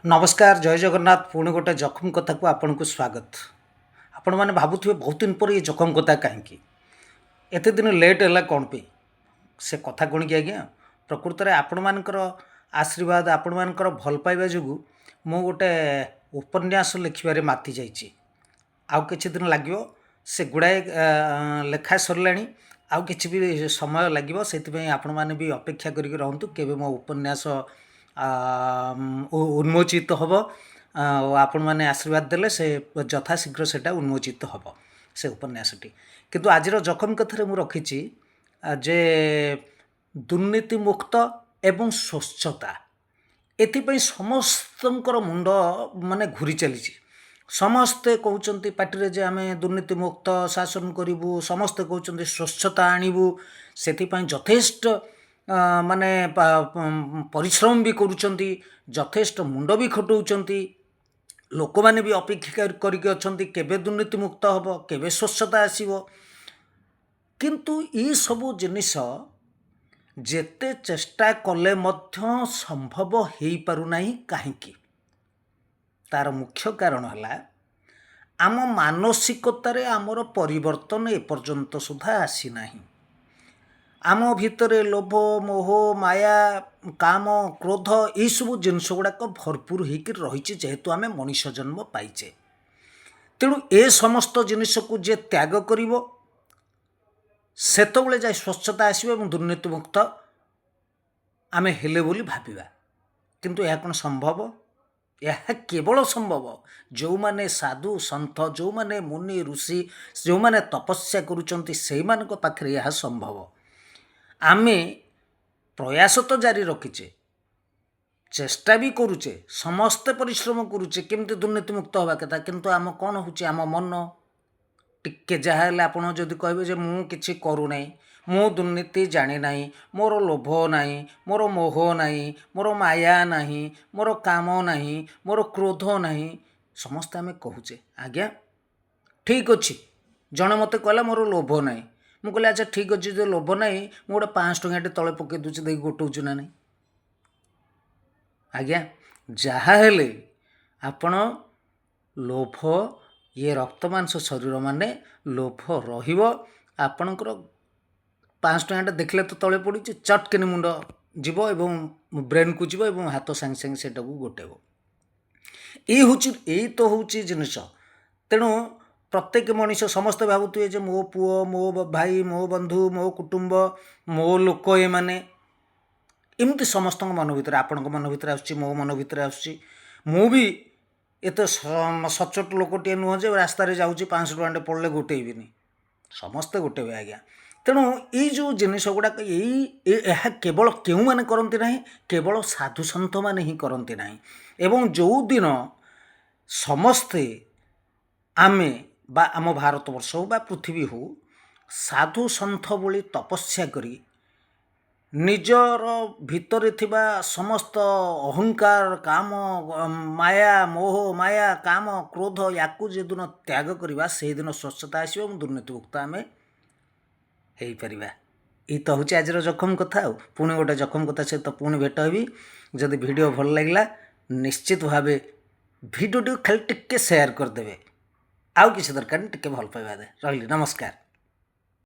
नमस्कार जय जगन्नाथ पुणी गोटे जखम कथा को आपन को स्वागत। आपण मैंने भावुवे बहुत दिन पर ये जखम कथा कहीं एत दिन लेट है कौन पे से कथा कौन कि आज्ञा प्रकृत में आपण मानकर आशीर्वाद आपण मानकर भल पाइबा जो मु गोटे उपन्यास लिखार माति जाइए आउ कि दिन लगे से गुड़ाए लेखा सरला आउ कि भी समय लगे से आपण मैंने भी अपेक्षा करके रहतु केवे मो उपन्यास उन्मोचित हम आपण मैंने आशीर्वाद देले से यथाशीघ्र से उन्मोचित हम से उपन्यासटी किंतु आज जखम कथार मु रखी जे दुर्नीति मुक्त एवं स्वच्छता एथिपाई समस्तंकर मुंड माने घूरी चली समस्ते कहते पार्टी जे आम दुर्नीति मुक्त शासन करूँ समस्ते कहते स्वच्छता आणबू से यथेष्ट माने परिश्रम भी करुँच यथेष्ट मुंड भी खटाऊँच लोक मैंने भी अपेक्षा करके अच्छा केवे दुर्नीति मुक्त हम केवे स्वच्छता आसब किंतु ये सबू जिनिस जेते चेष्टा कले मध्य संभव हो पारुना कहीं तार मुख्य कारण है आम मानसिकतार आमर परिवर्तन एपर्यंत सुधा आसी नाही आम भितर लोभ मोह माया काम क्रोध ये सब जिनस गुड़ाक भरपूर होकर रही जेहेतु आम मनीष जन्म पाइचे तेणु ए समस्त जिनिस को जे त्याग करिवो सेतबेले जाए स्वच्छता आसब और दुर्नीति मुक्त आम हेले बोली भाविबा किंतु यह कौन संभव यह केवल संभव जो माने साधु संत जो माने मुनि ऋषि जो माने तपस्या करुचंती से मानक पाखरे यह संभव आमे प्रयास तो जारी रखीचे चेष्टा भी करुचे समस्ते परिश्रम करुचे केमती दुर्नीति मुक्त हवा कथा किंतु आम कौन होची आम मन टिके जहाँ आपड़ जदि कहे जे मु किछि करू नाही मु दुर्नीति जानी नाही मोर लोभ नाही मोर मोह नाही मोर माया नाही मोर काम नाही मोर क्रोध नाही समस्ते आम कहूचे आज्ञा ठीक अच्छे जड़े मत कहला मोर लोभ नाही मु कहले अच्छा ठीक अच्छे जो लोभ नाही मु गोटे 500 टंका तले पकई दूचे देख गोटौचु ना नहीं आज्ञा जहाँ हेले आपण लोभ ये रक्त मांस शरीर माने लोभ रहिबो आपणकर 500 टंका देखले तो तले पड़ी चटकिन मुंड जीव एवं ब्रेन को जीव एवं हाथ सांगे सांगे से गोटेब ये तो हूँ जिनस तेणु प्रत्येक मनीष समस्ते भावुए जे मो पुओ मो भाई मो बंधु मो कुटुंब मो लोक ये माने एमती समस्त मन भर आपण मन भर आस मन भर आस भी एत सचोट लोकटे नुह जे रास्त जाऊँगी 500 टंका पड़े गोटेबी समस्ते गोटेबे आज्ञा तेणु ये जो जिनिस गुड़ाक यह केवल क्यों मैंने करती ना केवल साधु सन्थ मैंने ही करती ना एवं जो दिन समस्ते आमे बा आम भारतवर्ष हो बा पृथ्वी हो साधु सन्थ बोली तपस्या करी निजर भितर थिबा समस्त अहंकार काम माया मोह माया काम क्रोध याकू जे दिन त्याग करवा से दिन स्वच्छता आसो और दुर्नीति मुक्त आम हो पार ये तो हूँ आज जखम कथा पुणी गोटे जखम कथा सहित पुणी भेट हेबी जदि वीडियो भल लगे निश्चित भाव भिडियो खाली टिके शेयर करदे आउ किसी दरकार टिके भल पाइबा दे रही नमस्कार।